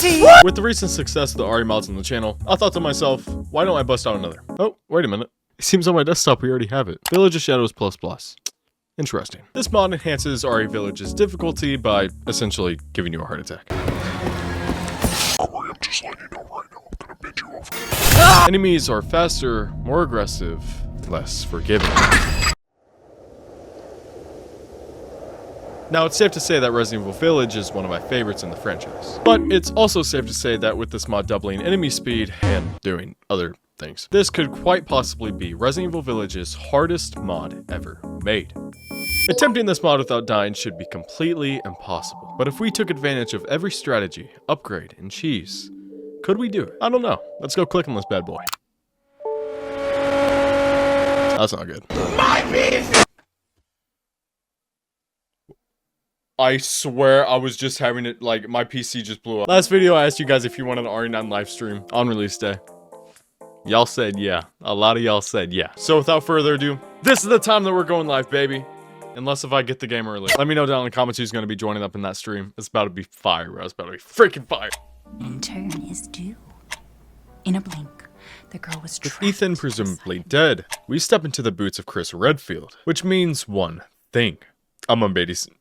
mercy! With the recent success of the RE mods on the channel, I thought to myself, why don't I bust out another? Oh, wait a minute. It seems on my desktop we already have it. Village of Shadows ++. Interesting. This mod enhances RE Village's difficulty by essentially giving you a heart attack. I'm just letting you know right now, I'm gonna bend you over. Enemies are faster, more aggressive, less forgiving. Now, it's safe to say that Resident Evil Village is one of my favorites in the franchise. But it's also safe to say that with this mod doubling enemy speed and doing other things, this could quite possibly be Resident Evil Village's hardest mod ever made. Attempting this mod without dying should be completely impossible. But if we took advantage of every strategy, upgrade, and cheese, could we do it? I don't know. Let's go click on this bad boy. That's not good. My beef! I swear I was just having it, like, my PC just blew up. Last video I asked you guys if you wanted an RE9 live stream on release day. Y'all said yeah. A lot of y'all said yeah. So without further ado, this is the time that we're going live, baby. Unless if I get the game early. Let me know down in the comments who's going to be joining up in that stream. It's about to be fire, bro. It's about to be freaking fire. In turn is due. In a blink, the girl was With trapped Ethan presumably dead, we step into the boots of Chris Redfield, which means one thing. I'm on babysitting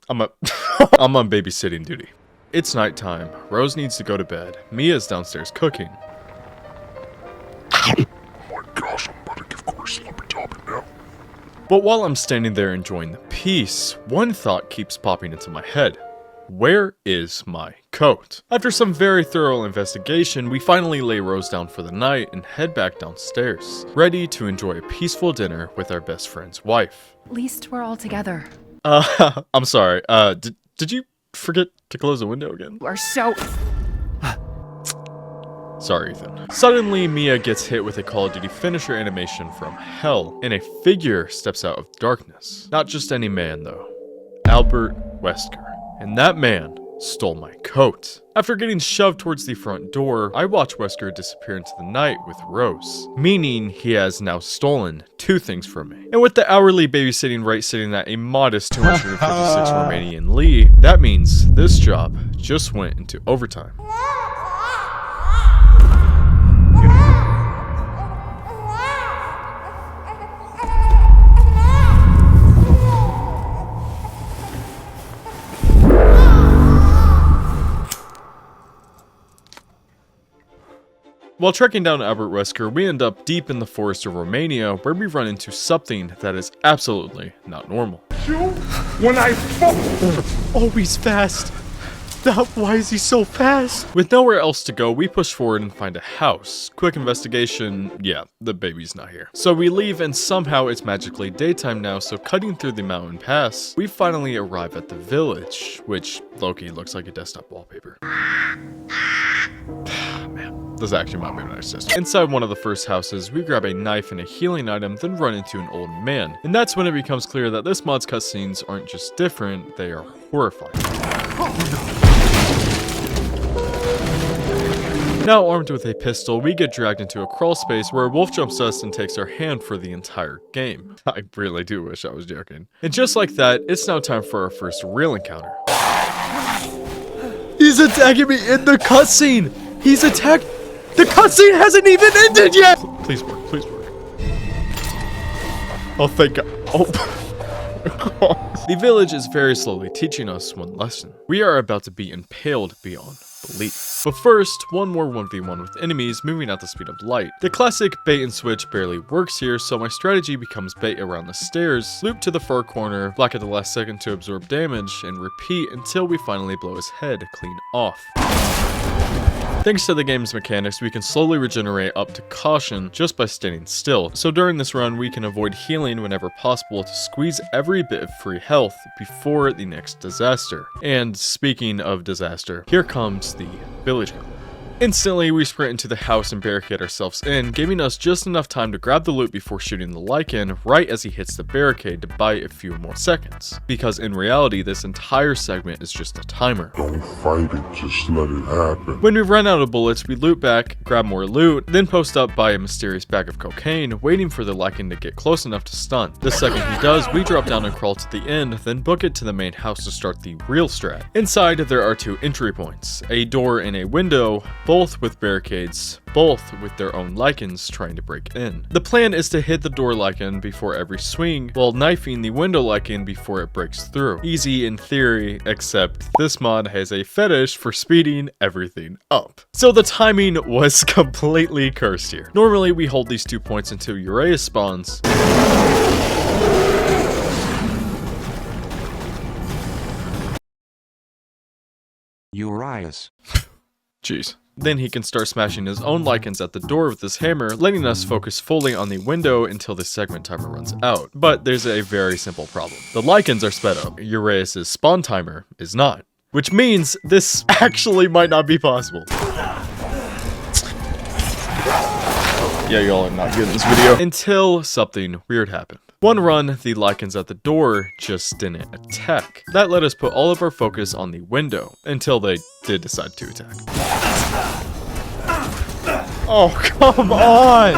duty. It's nighttime. Rose needs to go to bed. Mia's downstairs cooking. Oh my gosh, I'm about to give Chris a slippery topic now. But while I'm standing there enjoying the peace, one thought keeps popping into my head. Where is my coat? After some very thorough investigation, we finally lay Rose down for the night and head back downstairs, ready to enjoy a peaceful dinner with our best friend's wife. At least we're all together. I'm sorry, did you forget to close the window again? You are so... Sorry, Ethan. Suddenly, Mia gets hit with a Call of Duty finisher animation from hell, and a figure steps out of darkness. Not just any man, though. Albert Wesker. And that man stole my coat. After getting shoved towards the front door, I watch Wesker disappear into the night with Rose, meaning he has now stolen two things from me. And with the hourly babysitting rate sitting at a modest 256 Romanian Lee, that means this job just went into overtime. While trekking down Albert Wesker, we end up deep in the forest of Romania, where we run into something that is absolutely not normal. When I Oh, he's fast! Why is he so fast? With nowhere else to go, we push forward and find a house. Quick investigation, yeah, the baby's not here. So we leave and somehow it's magically daytime now, so cutting through the mountain pass, we finally arrive at the village, which low-key looks like a desktop wallpaper. Man, this actually might be my sister. Inside one of the first houses, we grab a knife and a healing item, then run into an old man. And that's when it becomes clear that this mod's cutscenes aren't just different, they are horrifying. Now armed with a pistol, we get dragged into a crawl space where a wolf jumps us and takes our hand for the entire game. I really do wish I was joking. And just like that, it's now time for our first real encounter. He's attacking me in the cutscene! He's attacked! The cutscene hasn't even ended yet! Please work, please work. Oh, thank God. Oh. The village is very slowly teaching us one lesson. We are about to be impaled beyond belief. But first, one more 1v1 with enemies moving at the speed of light. The classic bait and switch barely works here, so my strategy becomes bait around the stairs, loop to the far corner, block at the last second to absorb damage, and repeat until we finally blow his head clean off. Thanks to the game's mechanics, we can slowly regenerate up to caution just by standing still. So during this run, we can avoid healing whenever possible to squeeze every bit of free health before the next disaster. And speaking of disaster, here comes the village gun. Instantly, we sprint into the house and barricade ourselves in, giving us just enough time to grab the loot before shooting the lichen right as he hits the barricade to buy a few more seconds. Because in reality, this entire segment is just a timer. Don't fight it, just let it happen. When we run out of bullets, we loot back, grab more loot, then post up by a mysterious bag of cocaine, waiting for the lichen to get close enough to stun. The second he does, we drop down and crawl to the end, then book it to the main house to start the real strat. Inside, there are 2 entry points, a door and a window, both with barricades, both with their own lichens trying to break in. The plan is to hit the door lichen before every swing, while knifing the window lichen before it breaks through. Easy in theory, except this mod has a fetish for speeding everything up. So the timing was completely cursed here. Normally we hold these 2 points until RE8’s spawns. RE8’s. Jeez. Then he can start smashing his own lichens at the door with his hammer, letting us focus fully on the window until the segment timer runs out. But there's a very simple problem. The lichens are sped up, RE8’s spawn timer is not. Which means this actually might not be possible. Yeah, y'all are not good in this video. Until something weird happened. One run, the lichens at the door just didn't attack. That let us put all of our focus on the window, until they did decide to attack. Oh, come on!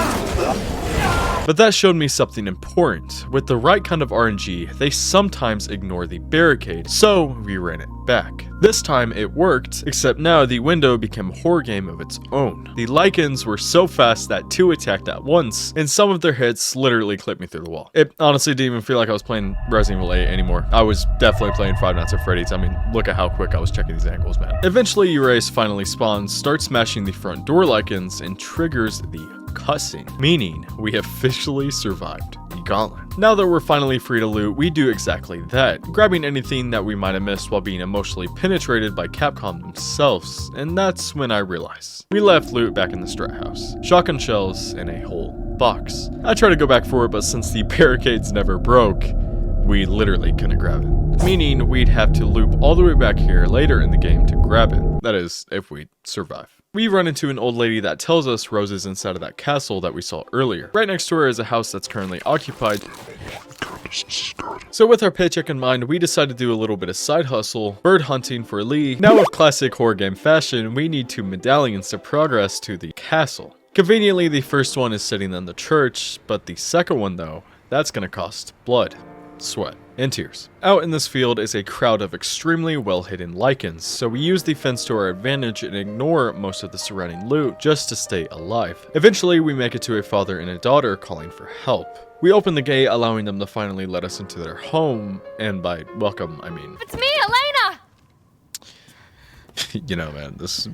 But that showed me something important. With the right kind of RNG, they sometimes ignore the barricade, so we ran it back. This time it worked, except now the window became a horror game of its own. The lichens were so fast that 2 attacked at once, and some of their hits literally clipped me through the wall. It honestly didn't even feel like I was playing Resident Evil 8 anymore. I was definitely playing Five Nights at Freddy's. I mean, look at how quick I was checking these angles, man. Eventually, RE8’s finally spawns, starts smashing the front door lichens, and triggers the cussing, meaning we officially survived the gauntlet. Now that we're finally free to loot, we do exactly that, grabbing anything that we might have missed while being emotionally penetrated by Capcom themselves, and that's when I realized. We left loot back in the strat house, shotgun shells in a whole box. I tried to go back for it, but since the barricades never broke, we literally couldn't grab it. Meaning we'd have to loop all the way back here later in the game to grab it. That is, if we survive. We run into an old lady that tells us Rose is inside of that castle that we saw earlier. Right next to her is a house that's currently occupied. So with our paycheck in mind, we decide to do a little bit of side hustle, bird hunting for Lee. Now with classic horror game fashion, we need 2 medallions to progress to the castle. Conveniently, the first one is sitting in the church, but the second one though, that's gonna cost blood, sweat, and tears. Out in this field is a crowd of extremely well-hidden lichens, so we use the fence to our advantage and ignore most of the surrounding loot just to stay alive. Eventually, we make it to a father and a daughter calling for help. We open the gate, allowing them to finally let us into their home, and by welcome, I mean... It's me, Elena! You know, man, it's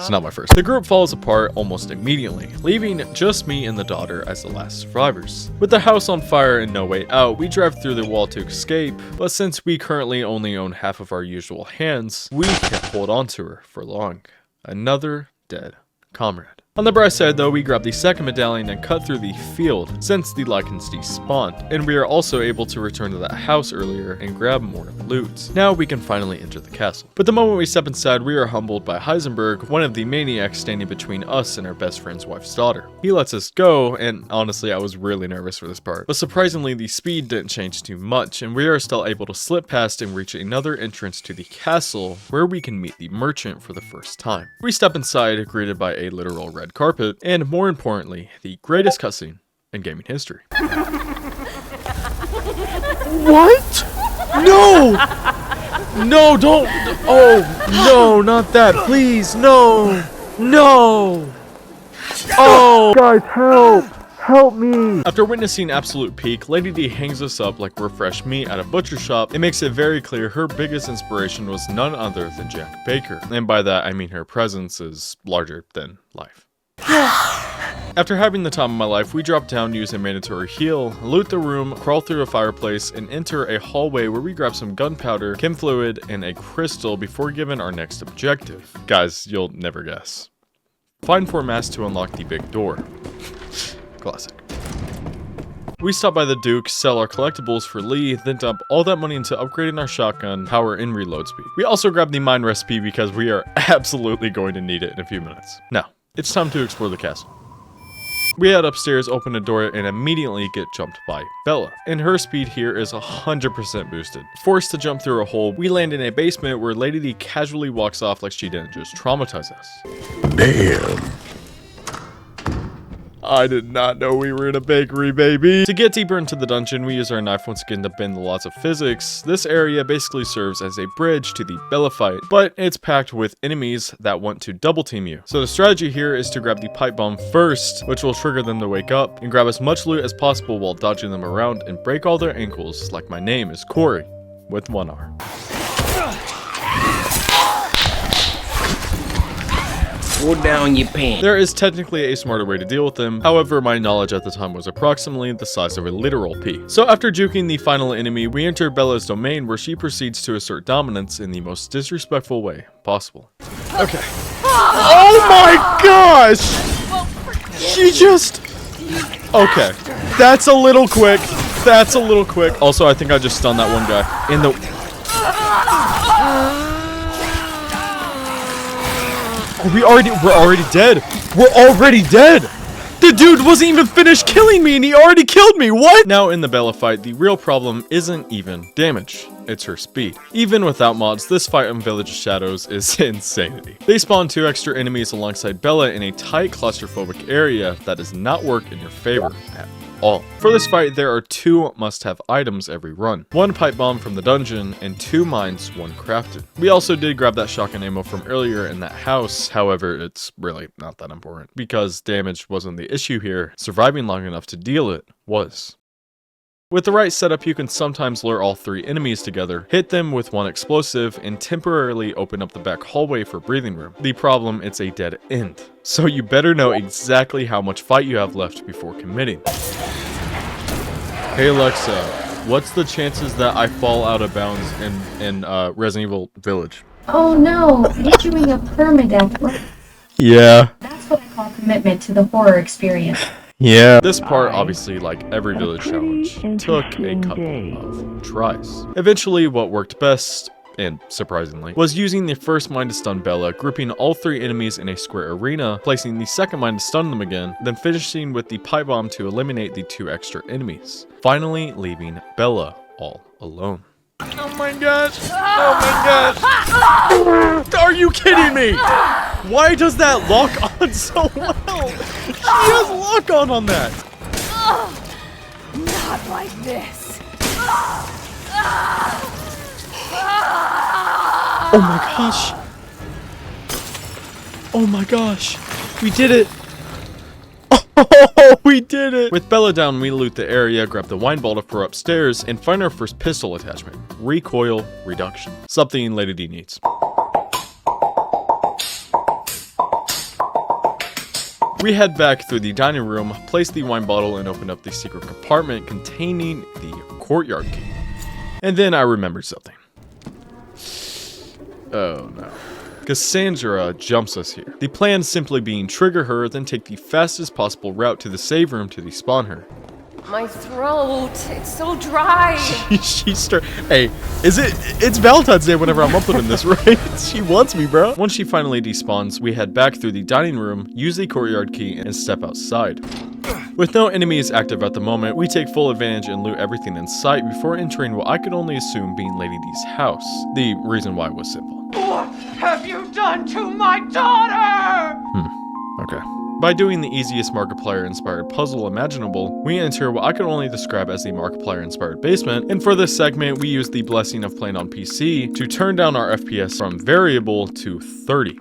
not my first. The group falls apart almost immediately, leaving just me and the daughter as the last survivors. With the house on fire and no way out, we drive through the wall to escape, but since we currently only own half of our usual hands, we can't hold on to her for long. Another dead comrade. On the bright side though, we grab the second medallion and cut through the field since the lichens despawned, and we are also able to return to that house earlier and grab more loot. Now we can finally enter the castle. But the moment we step inside, we are humbled by Heisenberg, one of the maniacs standing between us and our best friend's wife's daughter. He lets us go, and honestly I was really nervous for this part. But surprisingly, the speed didn't change too much, and we are still able to slip past and reach another entrance to the castle where we can meet the merchant for the first time. We step inside, greeted by a literal red carpet, and more importantly, the greatest cutscene in gaming history. What? No! No, don't! Oh, no, not that, please, no! No! Oh! Guys, help! Help me! After witnessing absolute peak, Lady D hangs us up like we're fresh meat at a butcher shop. It makes it very clear her biggest inspiration was none other than Jack Baker. And by that, I mean her presence is larger than life. After having the time of my life, we drop down, use a mandatory heal, loot the room, crawl through a fireplace, and enter a hallway where we grab some gunpowder, chem fluid, and a crystal before giving our next objective. Guys, you'll never guess. Find 4 masks to unlock the big door. Classic. We stop by the Duke, sell our collectibles for Lee, then dump all that money into upgrading our shotgun, power, and reload speed. We also grab the mine recipe because we are absolutely going to need it in a few minutes. Now, it's time to explore the castle. We head upstairs, open a door, and immediately get jumped by Bella. And her speed here is 100% boosted. Forced to jump through a hole, we land in a basement where Lady D casually walks off like she didn't just traumatize us. Damn. I did not know we were in a bakery, baby. To get deeper into the dungeon, we use our knife once again to bend the laws of physics. This area basically serves as a bridge to the Bella fight, but it's packed with enemies that want to double team you. So the strategy here is to grab the pipe bomb first, which will trigger them to wake up, and grab as much loot as possible while dodging them around and break all their ankles like my name is Corey, with 1 R. Pull down your pants. There is technically a smarter way to deal with them, however my knowledge at the time was approximately the size of a literal pea. So after juking the final enemy, we enter Bella's domain where she proceeds to assert dominance in the most disrespectful way possible. Okay. Oh my gosh! She just... Okay. That's a little quick. That's a little quick. Also, I think I just stunned that one guy. In the... We're already dead. We're already dead. The dude wasn't even finished killing me and he already killed me. What? Now in the Bella fight, the real problem isn't even damage. It's her speed. Even without mods, this fight in Village of Shadows is insanity. They spawn 2 extra enemies alongside Bella in a tight claustrophobic area that does not work in your favor at all. For this fight, there are 2 must-have items every run. 1 pipe bomb from the dungeon, and 2 mines, 1 crafted. We also did grab that shotgun ammo from earlier in that house, however, it's really not that important, because damage wasn't the issue here, surviving long enough to deal it was. With the right setup, you can sometimes lure all 3 enemies together, hit them with 1 explosive, and temporarily open up the back hallway for breathing room. The problem, it's a dead end. So you better know exactly how much fight you have left before committing. Hey Alexa, what's the chances that I fall out of bounds in Resident Evil Village? Oh no, you're doing a permadeath. Yeah. That's what I call commitment to the horror experience. Yeah. This part, obviously, like every village challenge, took a couple of tries. Eventually, what worked best, and surprisingly, was using the first mine to stun Bella, grouping all 3 enemies in a square arena, placing the second mine to stun them again, then finishing with the pipe bomb to eliminate the 2 extra enemies. Finally, leaving Bella all alone. Oh my gosh! Oh my gosh! Are you kidding me? Why does that lock on so well? She has lock on that. Not like this. Oh my gosh. Oh my gosh. We did it. Oh, we did it. With Bella down, we loot the area, grab the wine bottle for upstairs, and find our first pistol attachment. Recoil reduction. Something Lady D needs. We head back through the dining room, place the wine bottle, and open up the secret compartment containing the courtyard key. And then I remembered something. Oh no. Cassandra jumps us here. The plan simply being trigger her, then take the fastest possible route to the save room to despawn her. My throat, it's so dry. Hey, it's Valentine's Day whenever I'm uploading this, right? She wants me, bro. Once she finally despawns, we head back through the dining room, use the courtyard key, and step outside. With no enemies active at the moment, we take full advantage and loot everything in sight before entering what I could only assume being Lady D's house. The reason why was simple. What have you done to my daughter? Okay. By doing the easiest Markiplier-inspired puzzle imaginable, we enter what I could only describe as the Markiplier-inspired basement, and for this segment, we use the blessing of playing on PC to turn down our FPS from variable to 30.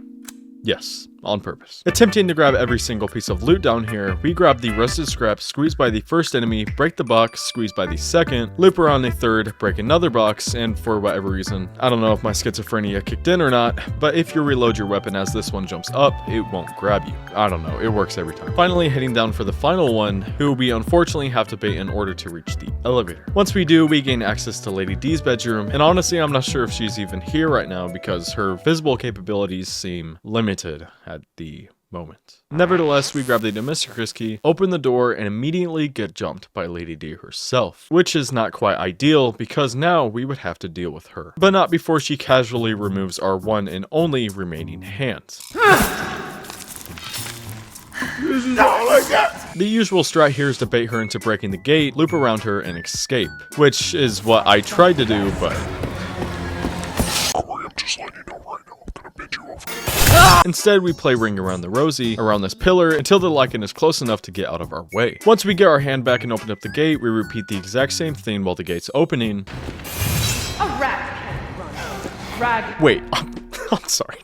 Yes, on purpose. Attempting to grab every single piece of loot down here, we grab the rusted scrap, squeeze by the first enemy, break the box, squeeze by the second, loop around the third, break another box, and for whatever reason, I don't know if my schizophrenia kicked in or not, but if you reload your weapon as this one jumps up, it won't grab you. I don't know, it works every time. Finally, heading down for the final one, who we unfortunately have to bait in order to reach the elevator. Once we do, we gain access to Lady D's bedroom, and honestly, I'm not sure if she's even here right now because her visible capabilities seem limited at the moment. Nevertheless, we grab the Domesticus key, open the door, and immediately get jumped by Lady D herself, which is not quite ideal because now we would have to deal with her. But not before she casually removes our one and only remaining hand. The usual strat here is to bait her into breaking the gate, loop around her, and escape, which is what I tried to do, but Corey, I'm just letting you know right now, I'm gonna bend you over. instead we play Ring Around the Rosie around this pillar until the lichen is close enough to get out of our way. Once we get our hand back and open up the gate, we repeat the exact same thing while the gate's opening. A rat can't run. Rag. Wait, I'm sorry.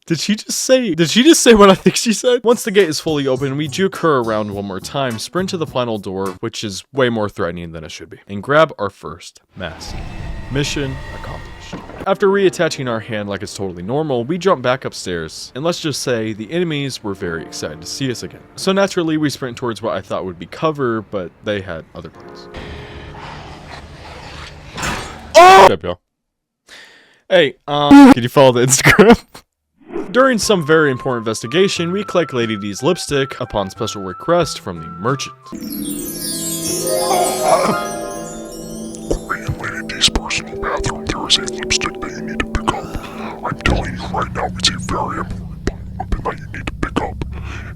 Did she just say what I think she said? Once the gate is fully open, we juke her around one more time, sprint to the final door, which is way more threatening than it should be, and grab our first mask. Mission accomplished. After reattaching our hand like it's totally normal, we jump back upstairs, and let's just say the enemies were very excited to see us again. So naturally, we sprint towards what I thought would be cover, but they had other plans. Oh! What's up, y'all? Hey, can you follow the Instagram? During some very important investigation, we collect Lady D's lipstick upon special request from the merchant. Corey, in Lady D's personal bathroom, there is a lipstick that you need to pick up. I'm telling you right now, it's a very important weapon that you need to pick up.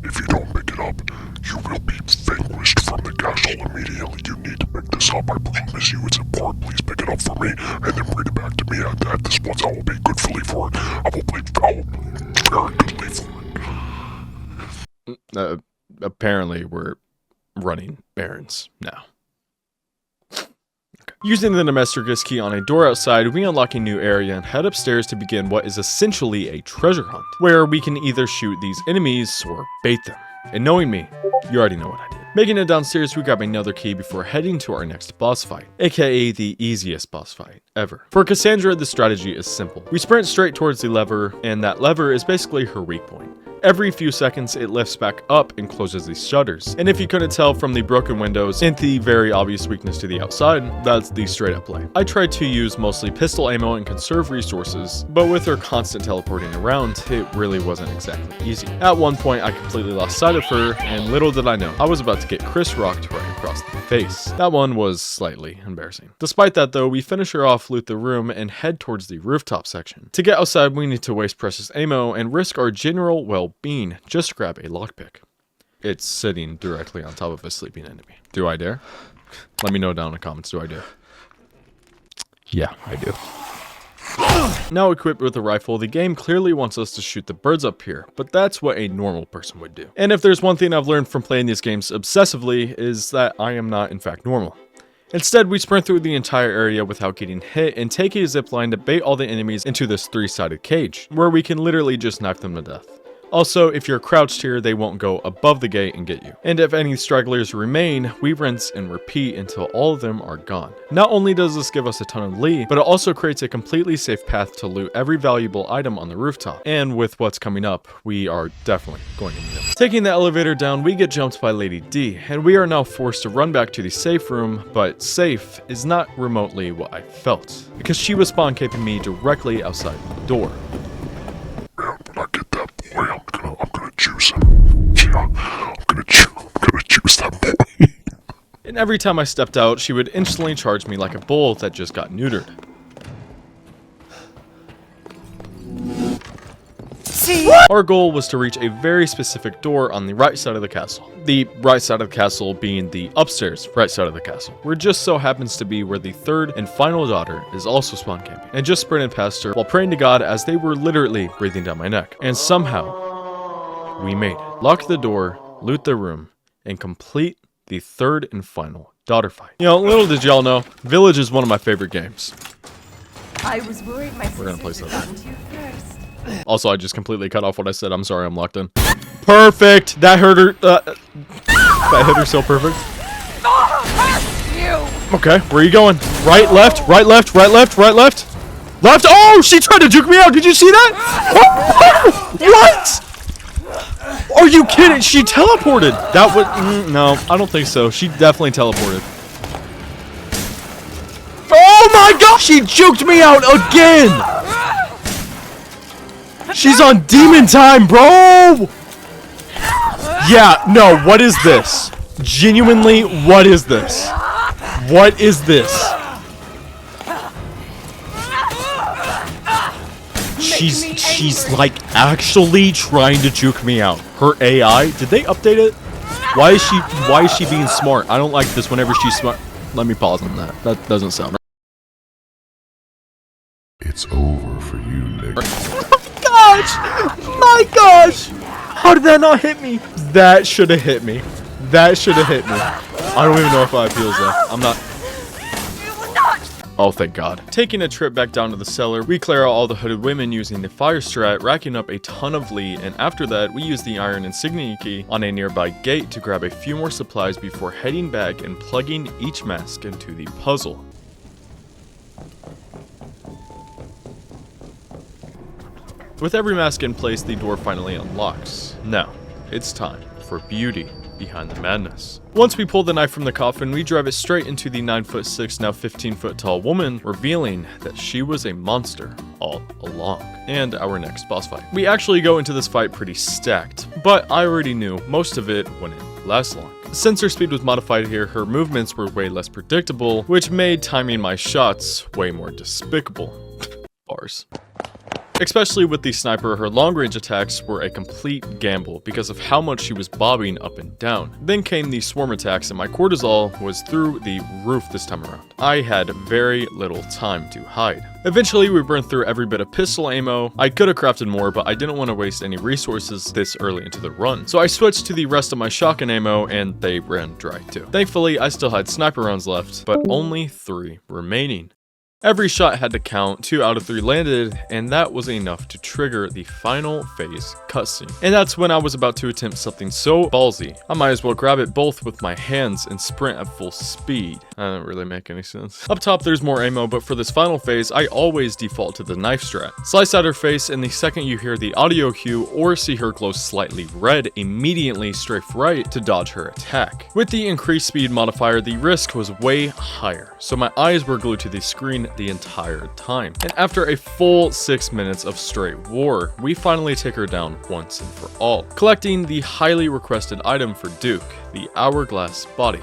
If you don't pick it up, you will be vanquished from the castle immediately. You need to pick this up. I promise you it's important. Please pick it up for me, and then bring it back to me. At this once, I will pay goodly for it. I will pay very goodly for it. Apparently, we're running errands now. Using the Domesticus key on a door outside, we unlock a new area and head upstairs to begin what is essentially a treasure hunt, where we can either shoot these enemies or bait them. And knowing me, you already know what I did. Making it downstairs, we grab another key before heading to our next boss fight, aka the easiest boss fight ever. For Cassandra, the strategy is simple. We sprint straight towards the lever, and that lever is basically her weak point. Every few seconds, it lifts back up and closes these shutters. And if you couldn't tell from the broken windows and the very obvious weakness to the outside, that's the straight up play. I tried to use mostly pistol ammo and conserve resources, but with her constant teleporting around, it really wasn't exactly easy. At one point, I completely lost sight of her, and little did I know, I was about to get Chris rocked right across the face. That one was slightly embarrassing. Despite that though, we finish her off, loot the room, and head towards the rooftop section. To get outside, we need to waste precious ammo and risk our general well-being just to grab a lockpick. It's sitting directly on top of a sleeping enemy. Do I dare? Let me know down in the comments, do I dare? Yeah, I do. Now equipped with a rifle, the game clearly wants us to shoot the birds up here, but that's what a normal person would do. And if there's one thing I've learned from playing these games obsessively, is that I am not in fact normal. Instead, we sprint through the entire area without getting hit and take a zipline to bait all the enemies into this three-sided cage, where we can literally just knife them to death. Also, if you're crouched here, they won't go above the gate and get you. And if any stragglers remain, we rinse and repeat until all of them are gone. Not only does this give us a ton of lead, but it also creates a completely safe path to loot every valuable item on the rooftop. And with what's coming up, we are definitely going to need it. Taking the elevator down, we get jumped by Lady D, and we are now forced to run back to the safe room, but safe is not remotely what I felt, because she was spawn caping me directly outside the door. Man, when I get that boy, I'm gonna juice him. Yeah, I'm gonna juice that boy. And every time I stepped out, she would instantly charge me like a bull that just got neutered. Our goal was to reach a very specific door on the right side of the castle. The right side of the castle being the upstairs right side of the castle, where it just so happens to be where the third and final daughter is also spawn camping, and just sprinted past her while praying to God as they were literally breathing down my neck. And somehow, we made it. Lock the door, loot the room, and complete the third and final daughter fight. You know, little did y'all know, Village is one of my favorite games. I was worried my We're gonna play sisters something. had gotten to you first. Also, I just completely cut off what I said. I'm sorry, I'm locked in. Perfect! That hurt her. That hit her so perfect. Okay, where are you going? Right, left, right, left, right, left, right, left. Left! Oh, she tried to juke me out. Did you see that? What? Are you kidding? She teleported. That would... no, I don't think so. She definitely teleported. Oh my god! She juked me out again! She's on demon time, bro! Yeah, no, what is this? Genuinely, what is this? What is this? She's like actually trying to juke me out. Her AI, did they update it? Why is she being smart? I don't like this whenever she's smart. Let me pause on that. That doesn't sound right. It's over for you, Nick. My gosh! How did that not hit me? That should have hit me. That should have hit me. I don't even know if I have heals left. I'm not. Oh, thank God. Taking a trip back down to the cellar, we clear out all the hooded women using the fire strat, racking up a ton of lead, and after that, we use the iron insignia key on a nearby gate to grab a few more supplies before heading back and plugging each mask into the puzzle. With every mask in place, the door finally unlocks. Now, it's time for beauty behind the madness. Once we pull the knife from the coffin, we drive it straight into the 9'6", now 15-foot tall woman, revealing that she was a monster all along. And our next boss fight. We actually go into this fight pretty stacked, but I already knew most of it wouldn't last long. Since her speed was modified here, her movements were way less predictable, which made timing my shots way more despicable. Bars. Especially with the sniper, her long-range attacks were a complete gamble because of how much she was bobbing up and down. Then came the swarm attacks and my cortisol was through the roof this time around. I had very little time to hide. Eventually, we burned through every bit of pistol ammo. I could have crafted more, but I didn't want to waste any resources this early into the run. So I switched to the rest of my shotgun ammo and they ran dry too. Thankfully, I still had sniper rounds left, but only 3 remaining. Every shot had to count, 2 out of 3 landed, and that was enough to trigger the final phase cutscene. And that's when I was about to attempt something so ballsy, I might as well grab it both with my hands and sprint at full speed. That doesn't really make any sense. Up top there's more ammo, but for this final phase, I always default to the knife strat. Slice out her face, and the second you hear the audio cue or see her glow slightly red, immediately strafe right to dodge her attack. With the increased speed modifier, the risk was way higher, so my eyes were glued to the screen the entire time. And after a full 6 minutes of straight war, we finally take her down once and for all, collecting the highly requested item for Duke, the hourglass body.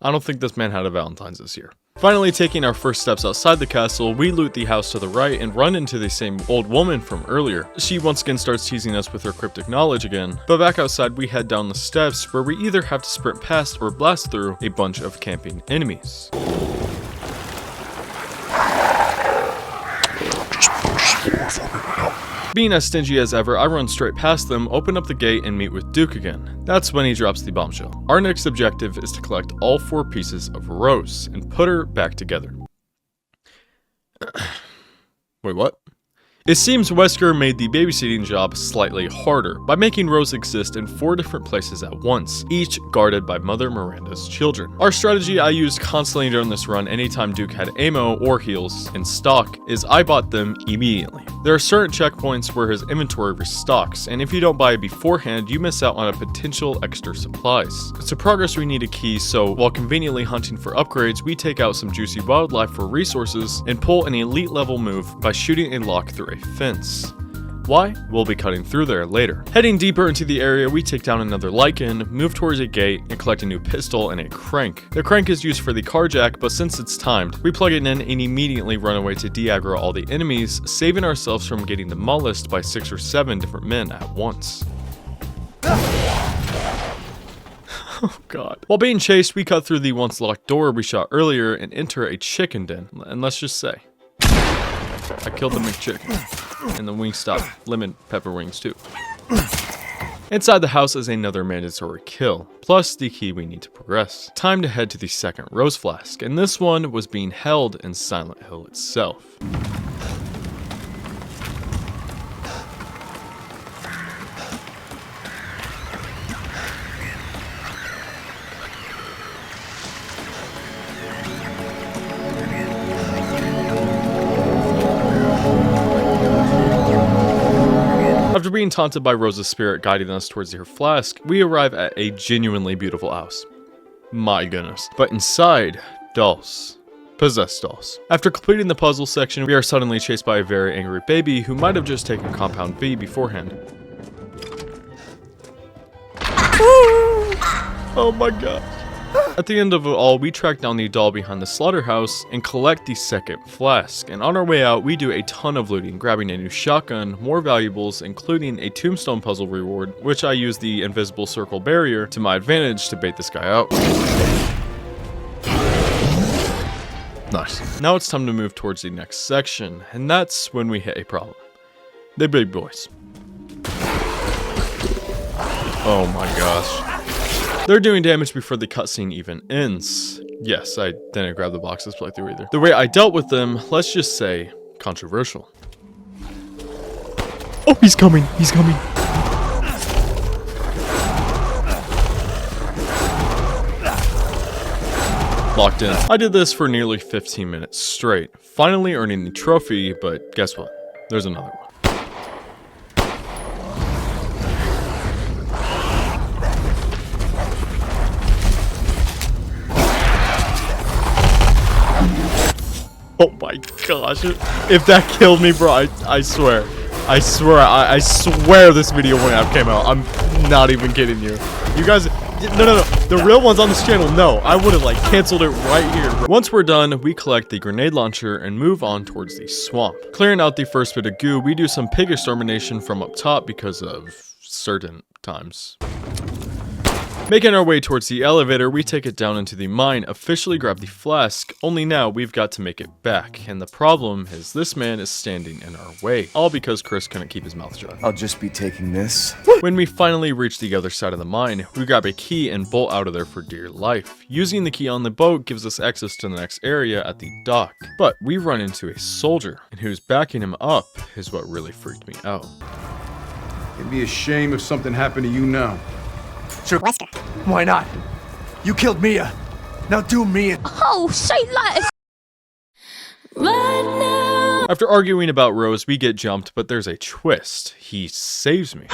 I don't think this man had a Valentine's this year. Finally taking our first steps outside the castle, we loot the house to the right and run into the same old woman from earlier. She once again starts teasing us with her cryptic knowledge again, but back outside we head down the steps where we either have to sprint past or blast through a bunch of camping enemies. Being as stingy as ever, I run straight past them, open up the gate, and meet with Duke again. That's when he drops the bombshell. Our next objective is to collect all 4 pieces of Rose and put her back together. Wait, what? It seems Wesker made the babysitting job slightly harder by making Rose exist in 4 different places at once, each guarded by Mother Miranda's children. Our strategy I used constantly during this run anytime Duke had ammo or heals in stock is I bought them immediately. There are certain checkpoints where his inventory restocks, and if you don't buy it beforehand, you miss out on a potential extra supplies. To progress we need a key, so while conveniently hunting for upgrades, we take out some juicy wildlife for resources and pull an elite level move by shooting a lock through a fence. Why? We'll be cutting through there later. Heading deeper into the area, we take down another lichen, move towards a gate, and collect a new pistol and a crank. The crank is used for the carjack, but since it's timed, we plug it in and immediately run away to de-aggro all the enemies, saving ourselves from getting demolished by 6 or 7 different men at once. Oh god. While being chased, we cut through the once locked door we shot earlier and enter a chicken den, and let's just say, I killed the McChicken, and the Wingstop lemon pepper wings too. Inside the house is another mandatory kill, plus the key we need to progress. Time to head to the second Rose Flask, and this one was being held in Silent Hill itself. After being taunted by Rose's spirit guiding us towards her flask, we arrive at a genuinely beautiful house. My goodness. But inside, dolls. Possessed dolls. After completing the puzzle section, we are suddenly chased by a very angry baby who might have just taken Compound V beforehand. Oh my god. At the end of it all, we track down the doll behind the slaughterhouse and collect the second flask. And on our way out, we do a ton of looting, grabbing a new shotgun, more valuables, including a tombstone puzzle reward, which I use the invisible circle barrier to my advantage to bait this guy out. Nice. Now it's time to move towards the next section, and that's when we hit a problem. The big boys. Oh my gosh. They're doing damage before the cutscene even ends. Yes, I didn't grab the box this playthrough either. The way I dealt with them, let's just say, controversial. Oh, he's coming, he's coming. Locked in. I did this for nearly 15 minutes straight, finally earning the trophy, but guess what? There's another one. Oh my gosh, if that killed me, bro, I swear this video wouldn't have came out. I'm not even kidding you. You guys, no, the real ones on this channel, no, I would have like canceled it right here, bro. Once we're done, we collect the grenade launcher and move on towards the swamp. Clearing out the first bit of goo, we do some pig extermination from up top because of certain times. Making our way towards the elevator, we take it down into the mine, officially grab the flask, only now we've got to make it back. And the problem is this man is standing in our way, all because Chris couldn't keep his mouth shut. I'll just be taking this. When we finally reach the other side of the mine, we grab a key and bolt out of there for dear life. Using the key on the boat gives us access to the next area at the dock. But we run into a soldier, and who's backing him up is what really freaked me out. It'd be a shame if something happened to you now. Sir Wesker. Why not? You killed Mia. Now do me. Oh, say less. Right now. After arguing about Rose, we get jumped, but there's a twist. He saves me.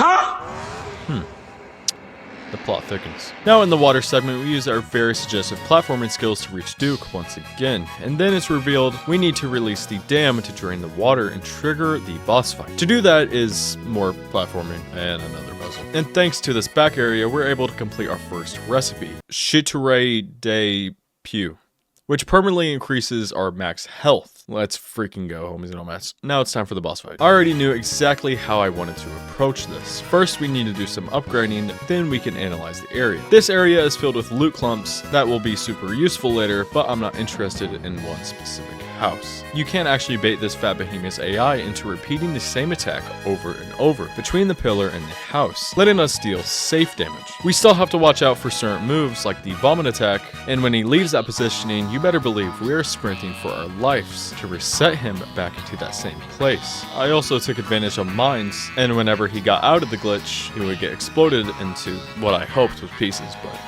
The plot thickens. Now in the water segment, we use our very suggestive platforming skills to reach Duke once again, and then it's revealed we need to release the dam to drain the water and trigger the boss fight. To do that is more platforming and another puzzle. And thanks to this back area, we're able to complete our first recipe, Chiture de Pew, which permanently increases our max health. Let's freaking go, homies and homets. Now it's time for the boss fight. I already knew exactly how I wanted to approach this. First, we need to do some upgrading, then we can analyze the area. This area is filled with loot clumps that will be super useful later, but I'm not interested in one specific house. You can't actually bait this fat behemoth's AI into repeating the same attack over and over between the pillar and the house, letting us deal safe damage. We still have to watch out for certain moves like the vomit attack, and when he leaves that positioning, you better believe we are sprinting for our lives to reset him back into that same place. I also took advantage of mines, and whenever he got out of the glitch, he would get exploded into what I hoped was pieces, but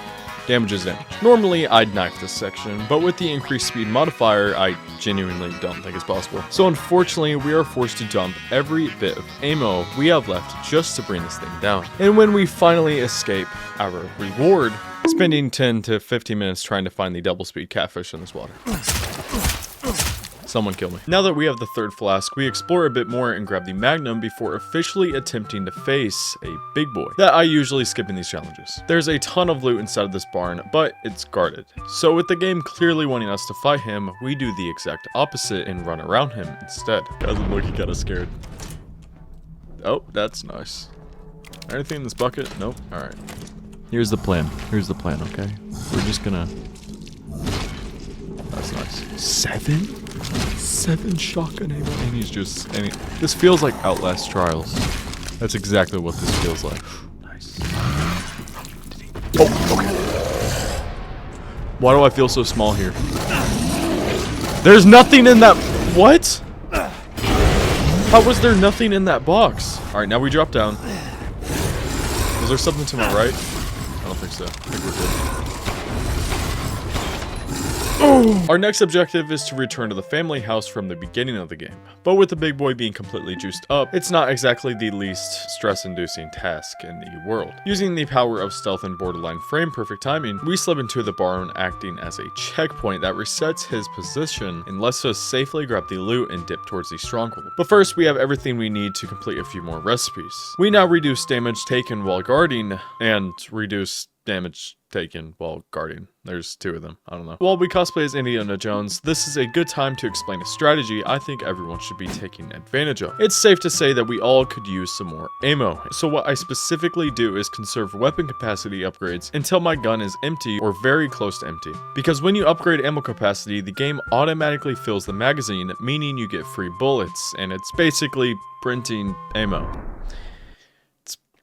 damage is damage. Normally, I'd knife this section, but with the increased speed modifier, I genuinely don't think it's possible. So unfortunately, we are forced to dump every bit of ammo we have left just to bring this thing down. And when we finally escape our reward, spending 10 to 15 minutes trying to find the double speed catfish in this water. Someone kill me. Now that we have the third flask, we explore a bit more and grab the magnum before officially attempting to face a big boy that I usually skip in these challenges. There's a ton of loot inside of this barn, but it's guarded. So with the game clearly wanting us to fight him, we do the exact opposite and run around him instead. Guys, I'm looking kinda scared. Oh, that's nice. Anything in this bucket? Nope. Alright. Here's the plan, okay? We're just gonna... That's nice. 7 shotgun ammo, and he's just... This feels like Outlast Trials. That's exactly what this feels like. Nice. Oh, okay. Why do I feel so small here? There's nothing in that... What? How was there nothing in that box? Alright, now we drop down. Was there something to my right? I don't think so. I think we're good. Our next objective is to return to the family house from the beginning of the game. But with the big boy being completely juiced up, it's not exactly the least stress-inducing task in the world. Using the power of stealth and borderline frame perfect timing, we slip into the barn acting as a checkpoint that resets his position and lets us safely grab the loot and dip towards the stronghold. But first, we have everything we need to complete a few more recipes. We now reduce damage taken while guarding and reduce damage taken while guarding. There's two of them. I don't know. While we cosplay as Indiana Jones, this is a good time to explain a strategy I think everyone should be taking advantage of. It's safe to say that we all could use some more ammo. So what I specifically do is conserve weapon capacity upgrades until my gun is empty or very close to empty. Because when you upgrade ammo capacity, the game automatically fills the magazine, meaning you get free bullets, and it's basically printing ammo.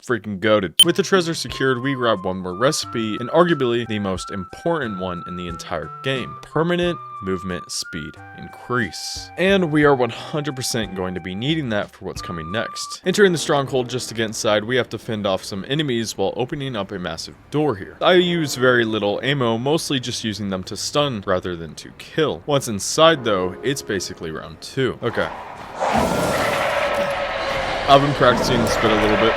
Freaking goated. With the treasure secured, we grab one more recipe, and arguably the most important one in the entire game. Permanent movement speed increase. And we are 100% going to be needing that for what's coming next. Entering the stronghold just to get inside, we have to fend off some enemies while opening up a massive door here. I use very little ammo, mostly just using them to stun rather than to kill. Once inside though, it's basically round 2. Okay. I've been practicing this bit a little bit.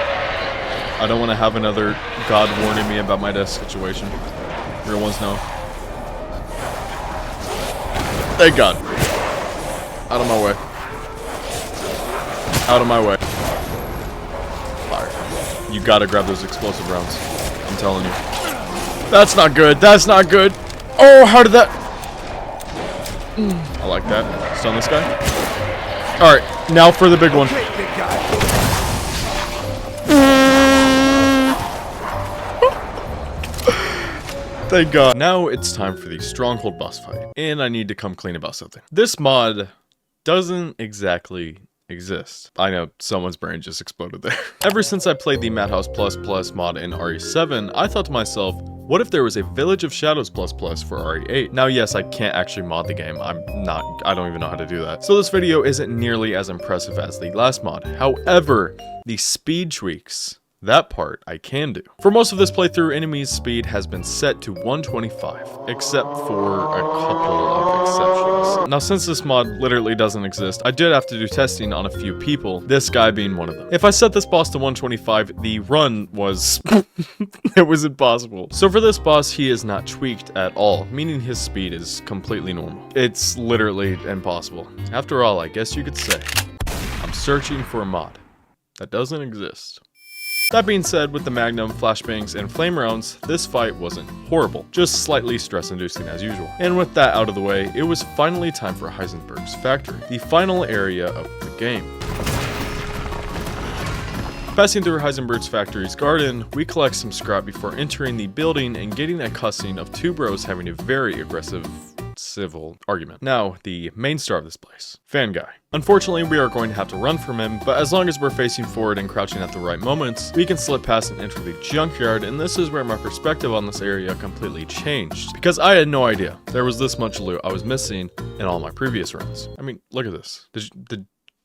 I don't want to have another god warning me about my death situation. Real ones know. Thank God. Out of my way. Out of my way. Fire. You gotta grab those explosive rounds. I'm telling you. That's not good. That's not good. Oh, how did that... I like that. Stun this guy. Alright, now for the big one. Thank God. Now it's time for the stronghold boss fight, and I need to come clean about something. This mod doesn't exactly exist. I know, someone's brain just exploded there. Ever since I played the Madhouse ++ mod in RE7, I thought to myself, what if there was a Village of Shadows ++ for RE8? Now yes, I can't actually mod the game. I don't even know how to do that. So this video isn't nearly as impressive as the last mod. However, the speed tweaks, that part I can do. For most of this playthrough, enemies' speed has been set to 125, except for a couple of exceptions. Now since this mod literally doesn't exist, I did have to do testing on a few people, this guy being one of them. If I set this boss to 125, the run was... it was impossible. So for this boss, he is not tweaked at all, meaning his speed is completely normal. It's literally impossible. After all, I guess you could say, I'm searching for a mod that doesn't exist. That being said, with the Magnum, flashbangs, and flame rounds, this fight wasn't horrible, just slightly stress-inducing as usual. And with that out of the way, it was finally time for Heisenberg's factory, the final area of the game. Passing through Heisenberg's factory's garden, we collect some scrap before entering the building and getting a cutscene of two bros having a very aggressive civil argument. Now, the main star of this place, Fan Guy. Unfortunately, we are going to have to run from him, but as long as we're facing forward and crouching at the right moments, we can slip past and enter the junkyard, and this is where my perspective on this area completely changed. Because I had no idea there was this much loot I was missing in all my previous runs. I mean, look at this.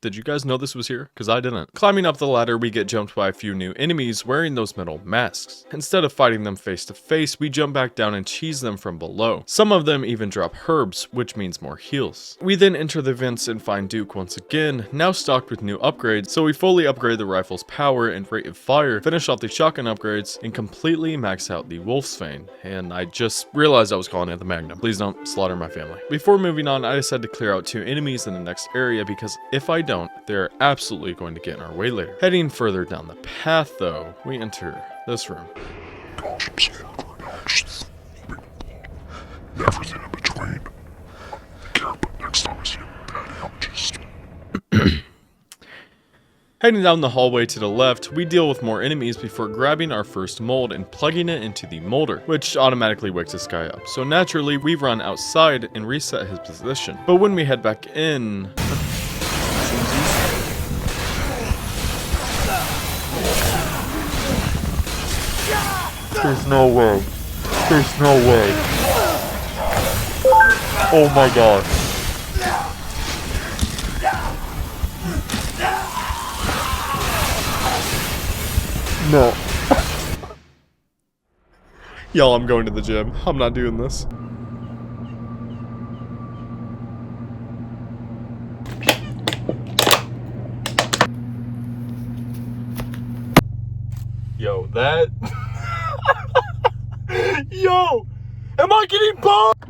Did you guys know this was here? Because I didn't. Climbing up the ladder, we get jumped by a few new enemies wearing those metal masks. Instead of fighting them face to face, we jump back down and cheese them from below. Some of them even drop herbs, which means more heals. We then enter the vents and find Duke once again, now stocked with new upgrades, so we fully upgrade the rifle's power and rate of fire, finish off the shotgun upgrades, and completely max out the Wolf's Fang. And I just realized I was calling it the Magnum. Please don't slaughter my family. Before moving on, I decided to clear out 2 enemies in the next area because if I don't, they're absolutely going to get in our way later. Heading further down the path though, we enter this room. Everything in between. Care, but next time I see a bad just... Heading down the hallway to the left, we deal with more enemies before grabbing our first mold and plugging it into the molder, which automatically wakes this guy up. So naturally, we run outside and reset his position. But when we head back in... There's no way. There's no way. Oh my god. No. Y'all, I'm going to the gym. I'm not doing this. Yo, that... Yo! Am I getting bugged?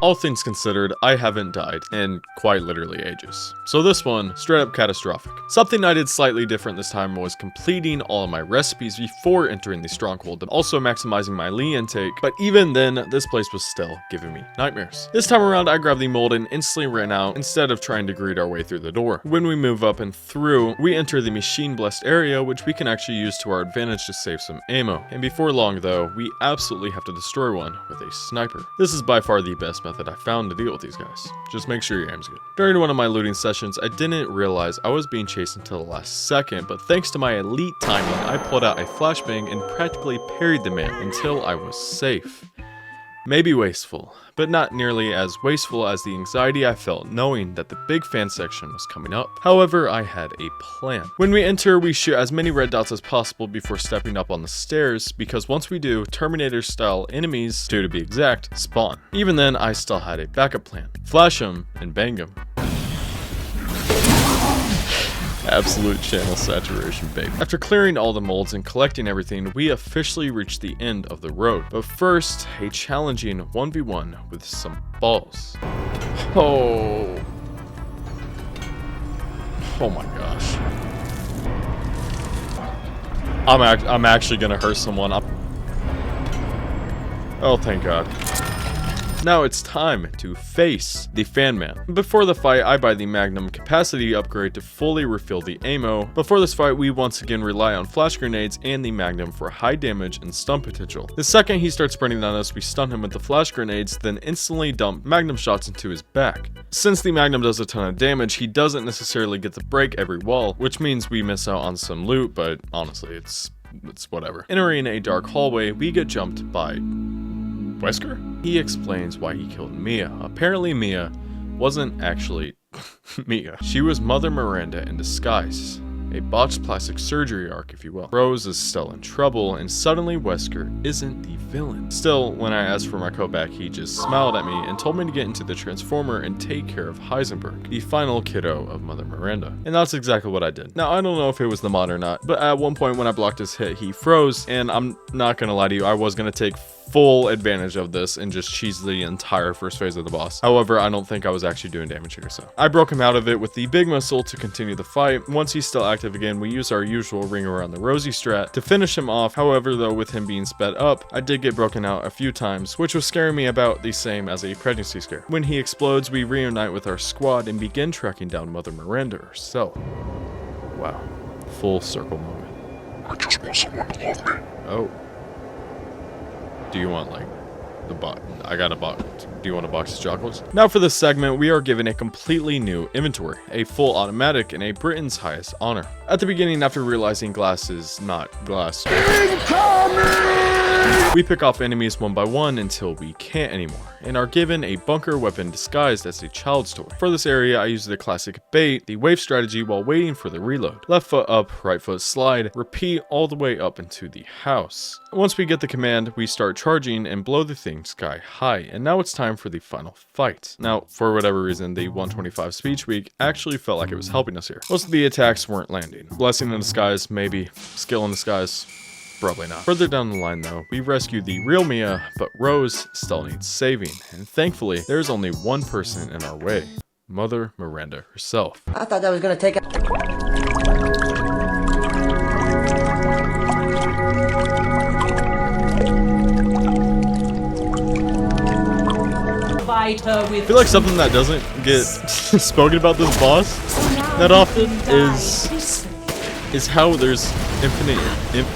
All things considered, I haven't died in quite literally ages. So this one, straight up catastrophic. Something I did slightly different this time was completing all of my recipes before entering the stronghold, and also maximizing my Lee intake, but even then, this place was still giving me nightmares. This time around, I grabbed the mold and instantly ran out instead of trying to greet our way through the door. When we move up and through, we enter the machine-blessed area, which we can actually use to our advantage to save some ammo. And before long though, we absolutely have to destroy one with a sniper. This is by far the best method I found to deal with these guys. Just make sure your aim's good. During one of my looting sessions, I didn't realize I was being chased until the last second, but thanks to my elite timing, I pulled out a flashbang and practically parried the man until I was safe. Maybe wasteful, but not nearly as wasteful as the anxiety I felt knowing that the big fan section was coming up. However, I had a plan. When we enter, we shoot as many red dots as possible before stepping up on the stairs, because once we do, Terminator-style enemies, 2 to be exact, spawn. Even then, I still had a backup plan. Flash them and bang them. Absolute channel saturation, baby. After clearing all the molds and collecting everything, we officially reached the end of the road. But first, a challenging 1v1 with some balls. Oh my gosh. I'm actually gonna hurt someone. Oh, thank God. Now it's time to face the Fan Man. Before the fight, I buy the Magnum capacity upgrade to fully refill the ammo. Before this fight, we once again rely on flash grenades and the Magnum for high damage and stun potential. The second he starts sprinting on us, we stun him with the flash grenades, then instantly dump Magnum shots into his back. Since the Magnum does a ton of damage, he doesn't necessarily get to break every wall, which means we miss out on some loot, but honestly, it's whatever. Entering a dark hallway, we get jumped by Wesker? He explains why he killed Mia. Apparently Mia wasn't actually Mia. She was Mother Miranda in disguise. A botched plastic surgery arc, if you will. Rose is still in trouble, and suddenly Wesker isn't the villain. Still, when I asked for my coat back, he just smiled at me and told me to get into the Transformer and take care of Heisenberg, the final kiddo of Mother Miranda. And that's exactly what I did. Now, I don't know if it was the mod or not, but at one point when I blocked his hit, he froze, and I'm not gonna lie to you, I was gonna take full advantage of this and just cheese the entire first phase of the boss. However, I don't think I was actually doing damage here, so I broke him out of it with the big missile to continue the fight. Once he's still active again, we use our usual ring around the Rosie strat to finish him off. However, though, with him being sped up, I did get broken out a few times, which was scaring me about the same as a pregnancy scare. When he explodes, we reunite with our squad and begin tracking down Mother Miranda herself. Wow. Full circle moment. I just want someone to love me. Oh. Do you want, like, the box? I got a box. Do you want a box of chocolates? Now for this segment, we are given a completely new inventory, a full automatic, and a Britain's highest honor. At the beginning, after realizing glass is not glass, we pick off enemies one by one until we can't anymore, and are given a bunker weapon disguised as a child's toy. For this area, I use the classic bait, the wave strategy while waiting for the reload. Left foot up, right foot slide, repeat all the way up into the house. Once we get the command, we start charging and blow the thing sky high, and now it's time for the final fight. Now, for whatever reason, the 125 speed tweak actually felt like it was helping us here. Most of the attacks weren't landing. Blessing in disguise, maybe. Skill in disguise, probably not. Further down the line though, we rescue the real Mia, but Rose still needs saving, and thankfully, there's only one person in our way. Mother Miranda herself. I thought that was gonna take a... I feel like something that doesn't get spoken about this boss that often is how there's infinite ammo.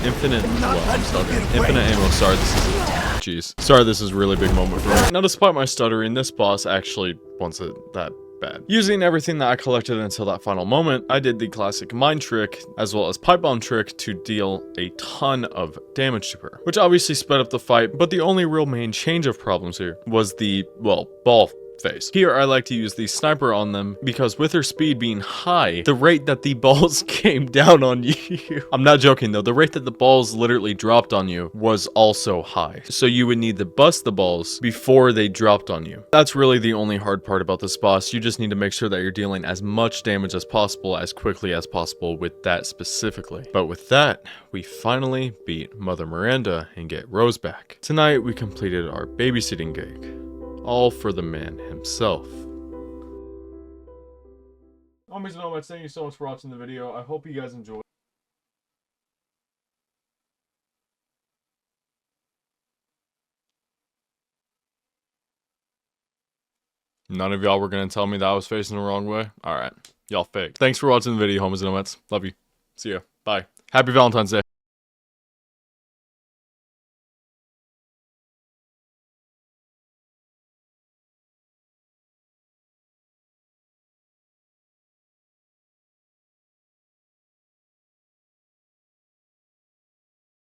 Sorry, this is a really big moment for me. Now, despite my stuttering, this boss actually wants it that bad. Using everything that I collected until that final moment, I did the classic mine trick as well as pipe bomb trick to deal a ton of damage to her, which obviously sped up the fight, but the only real main change of problems here was the, well, ball phase. Here, I like to use the sniper on them because with her speed being high, the rate that the balls came down on you. I'm not joking though, the rate that the balls literally dropped on you was also high. So you would need to bust the balls before they dropped on you. That's really the only hard part about this boss. You just need to make sure that you're dealing as much damage as possible as quickly as possible with that specifically. But with that, we finally beat Mother Miranda and get Rose back. Tonight, we completed our babysitting gig. All for the man himself. Homies and homets, thank you so much for watching the video. I hope you guys enjoyed. None of y'all were gonna tell me that I was facing the wrong way? Alright, y'all fake. Thanks for watching the video, homies and homets. Love you. See ya. Bye. Happy Valentine's Day.